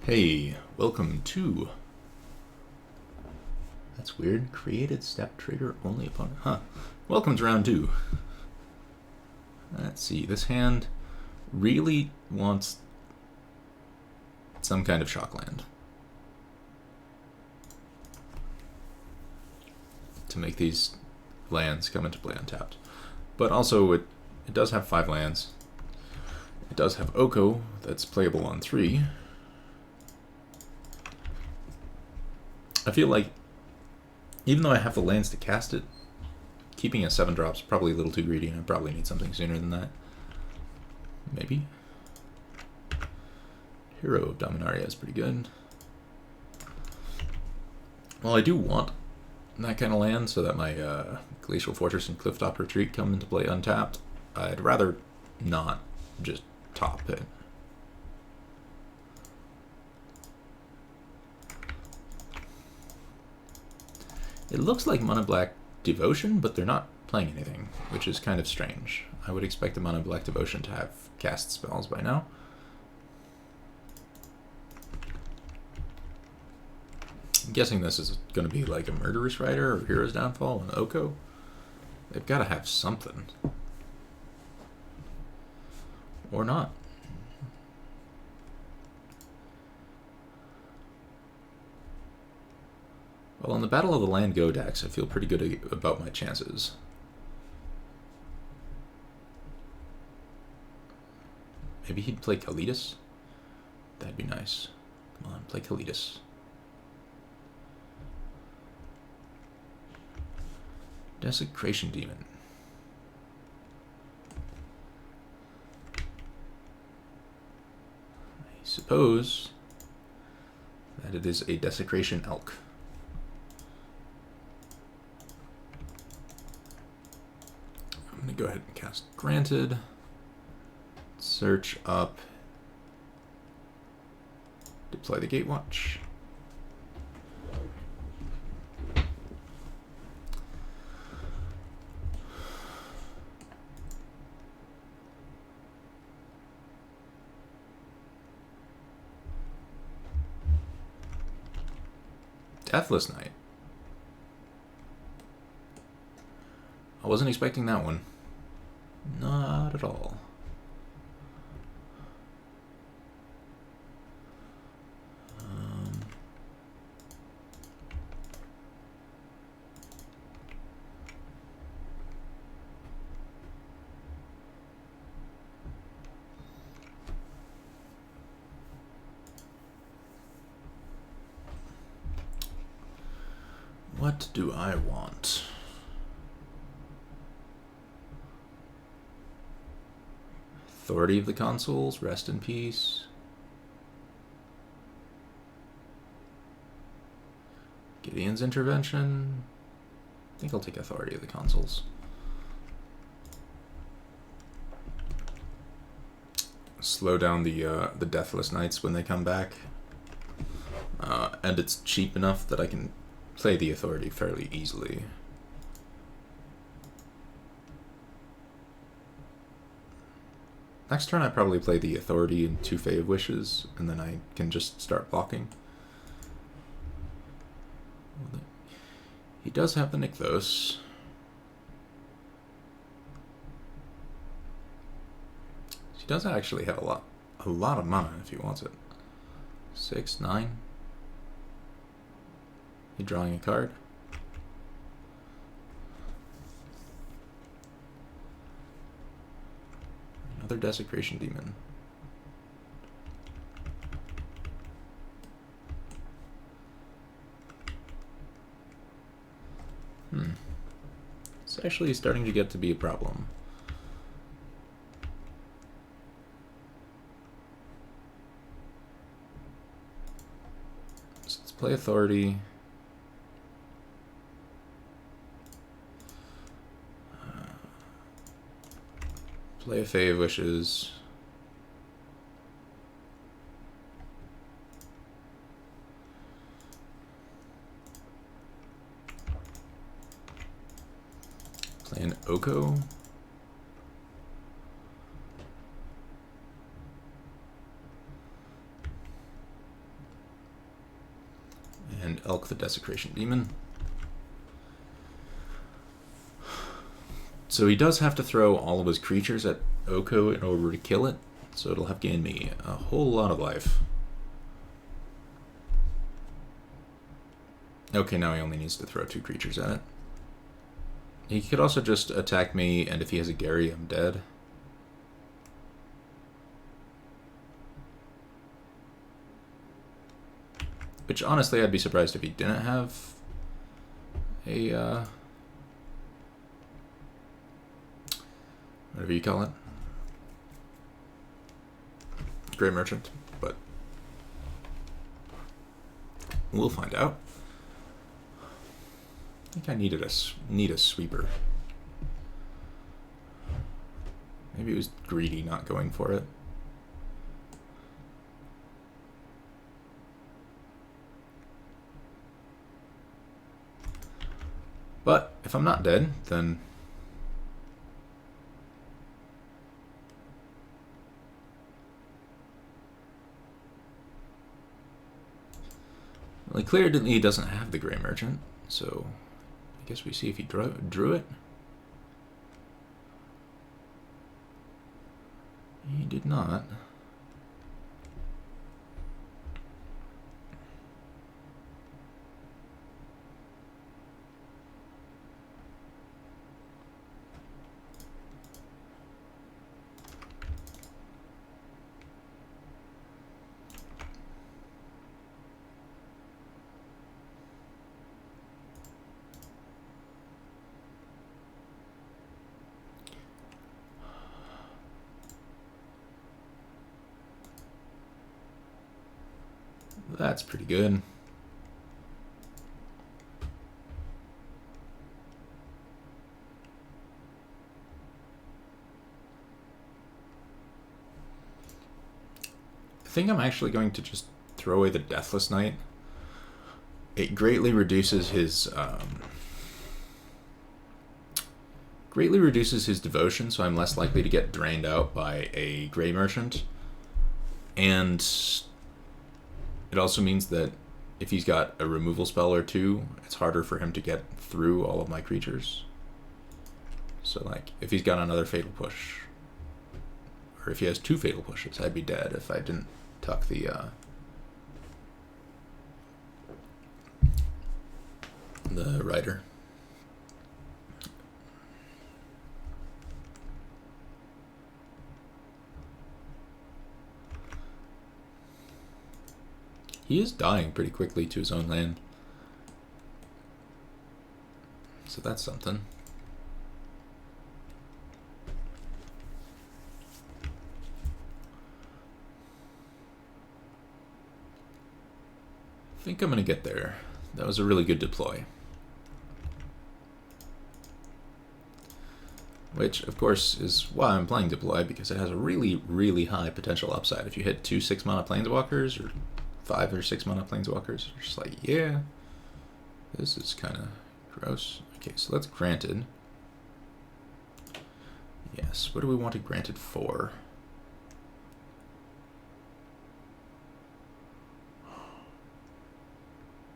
Hey, welcome to... That's weird. Created step trigger only upon... Huh. Welcome to round 2. Let's see. This hand really wants some kind of shock land to make these lands come into play untapped. But also it does have 5 lands. It does have Oko that's playable on 3. I feel like, even though I have the lands to cast it, keeping a 7-drop is probably a little too greedy, and I probably need something sooner than that. Maybe. Hero of Dominaria is pretty good. Well, I do want that kind of land so that my Glacial Fortress and Clifftop Retreat come into play untapped. I'd rather not just top it. It looks like Mono Black Devotion, but they're not playing anything, which is kind of strange. I would expect the Mono Black Devotion to have cast spells by now. I'm guessing this is going to be like a Murderous Rider or Hero's Downfall and Oko. They've got to have something. Or not. Well, on the Battle of the Land Go decks, I feel pretty good about my chances. Maybe he'd play Kalitas? That'd be nice. Come on, play Kalitas. Desecration Demon. I suppose that it is a Desecration Elk. I'm going to go ahead and cast Granted. Search up. Deploy the Gatewatch. Deathless Knight. I wasn't expecting that one. Not at all. What do I want? Authority of the Consuls, rest in peace. Gideon's Intervention. I think I'll take Authority of the Consuls. Slow down the Deathless Knights when they come back. And it's cheap enough that I can play the Authority fairly easily. Next turn I probably play the Authority and 2 Fae of Wishes, and then I can just start blocking. He does have the Nykthos. He does actually have a lot of mana if he wants it. 6, 9. He drawing a card. Another Desecration Demon. It's actually starting to get to be a problem. So let's play Authority. Play a Fae of Wishes. Play an Oko. find Elk the Desecration Demon. So he does have to throw all of his creatures at Oko in order to kill it, so it'll have gained me a whole lot of life. Okay, now he only needs to throw 2 creatures at it. He could also just attack me, and if he has a Gary, I'm dead. Which, honestly, I'd be surprised if he didn't have a, whatever you call it, Grey Merchant, but we'll find out. I think I need a sweeper. Maybe it was greedy not going for it. But if I'm not dead, then well, clearly he doesn't have the Grey Merchant, so I guess we see if he drew it. He did not. That's pretty good. I think I'm actually going to just throw away the Deathless Knight. It greatly reduces his devotion, so I'm less likely to get drained out by a Grey Merchant. And it also means that if he's got a removal spell or 2, it's harder for him to get through all of my creatures. So, like, if he's got another Fatal Push, or if he has 2 Fatal Pushes, I'd be dead if I didn't tuck the Rider. He is dying pretty quickly to his own land. So that's something. I think I'm going to get there. That was a really good deploy. Which, of course, is why I'm playing Deploy, because it has a really, really high potential upside. If you hit 2 6-mana Planeswalkers, or 5 or 6-mana Planeswalkers, you're just like, yeah, this is kind of gross. Okay, so that's granted. Yes, what do we want it granted for?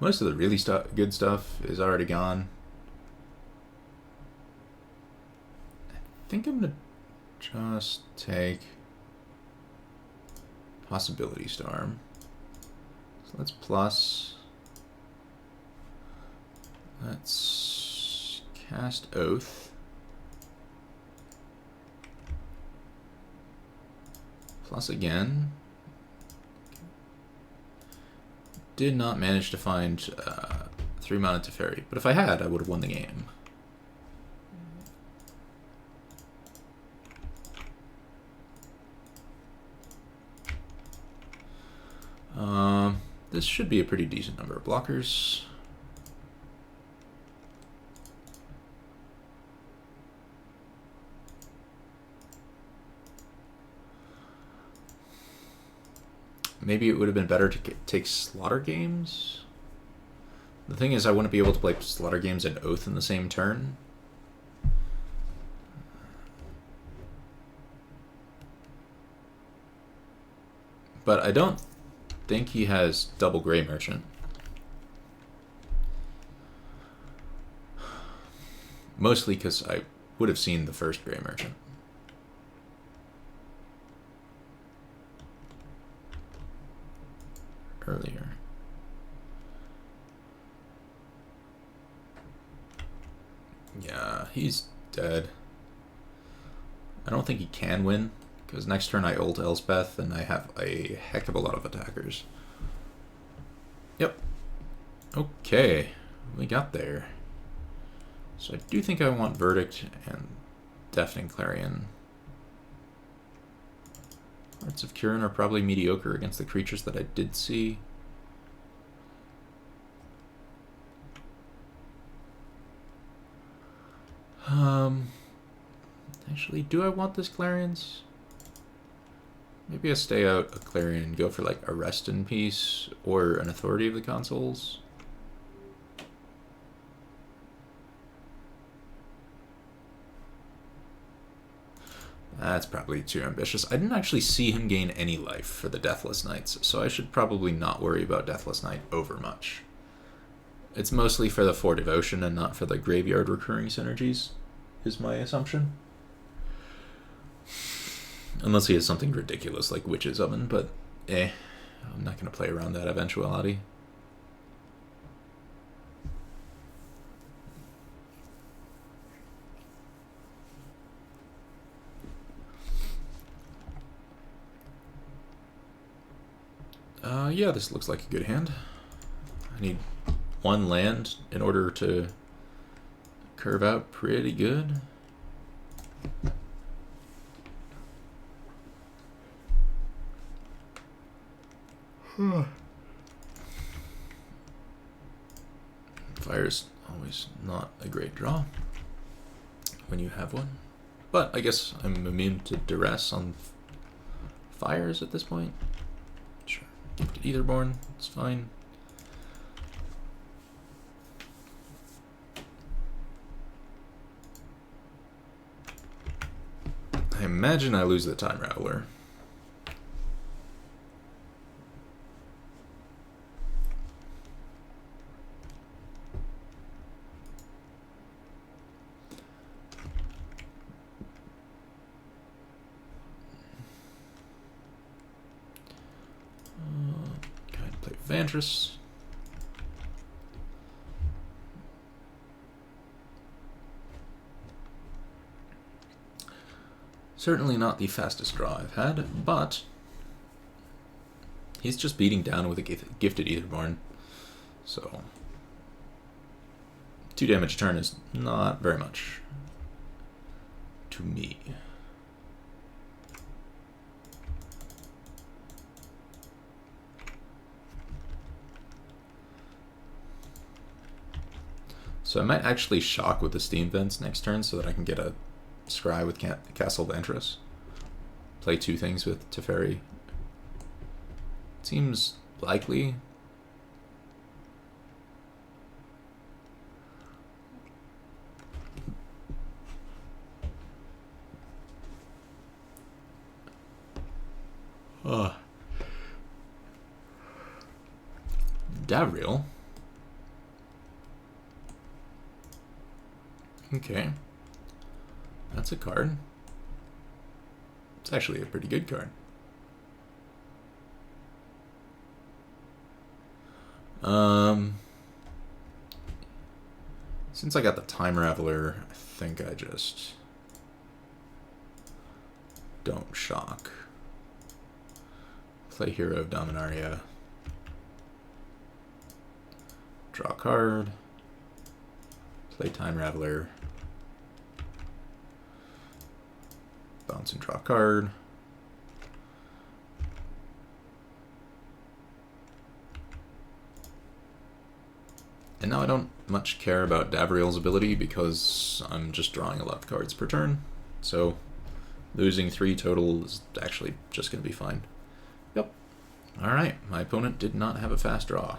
Most of the really good stuff is already gone. I think I'm going to just take Possibility Storm. So let's plus. Let's cast Oath. Plus again. Did not manage to find 3 mana Teferi, but if I had, I would have won the game. This should be a pretty decent number of blockers. Maybe it would have been better to take Slaughter Games. The thing is, I wouldn't be able to play Slaughter Games and Oath in the same turn. But I don't think he has double Grey Merchant. Mostly because I would have seen the first Grey Merchant. Earlier. Yeah, he's dead. I don't think he can win, because next turn I ult Elspeth and I have a heck of a lot of attackers. Yep. Okay, we got there. So I do think I want Verdict and Deafening Clarion. Hearts of Kirin are probably mediocre against the creatures that I did see. Actually, do I want this Clarions? Maybe I stay out a Clarion and go for like a Rest in Peace or an Authority of the Consoles. That's probably too ambitious. I didn't actually see him gain any life for the Deathless Knights, so I should probably not worry about Deathless Knight over much. It's mostly for the 4 Devotion and not for the graveyard recurring synergies, is my assumption. Unless he has something ridiculous like Witch's Oven, but I'm not going to play around that eventuality. Yeah, this looks like a good hand. I need 1 land in order to curve out pretty good. Fire's always not a great draw when you have one. But I guess I'm immune to duress on fires at this point. Sure. Gifted Aetherborn, it's fine. I imagine I lose the Time Raveler. Go ahead and play Vantress. Certainly not the fastest draw I've had, but he's just beating down with a Gifted Aetherborn, so 2 damage a turn is not very much to me. So I might actually shock with the Steam Vents next turn so that I can get a Scry with Castle Vantress. Play 2 things with Teferi. Seems likely. Davriel. Okay. That's a card. It's actually a pretty good card. Since I got the Time Raveler, I think I just don't shock. Play Hero of Dominaria. Draw a card. Play Time Raveler. Bounce and draw a card. And now I don't much care about Davriel's ability because I'm just drawing a lot of cards per turn. So losing 3 total is actually just going to be fine. Yep. Alright, my opponent did not have a fast draw.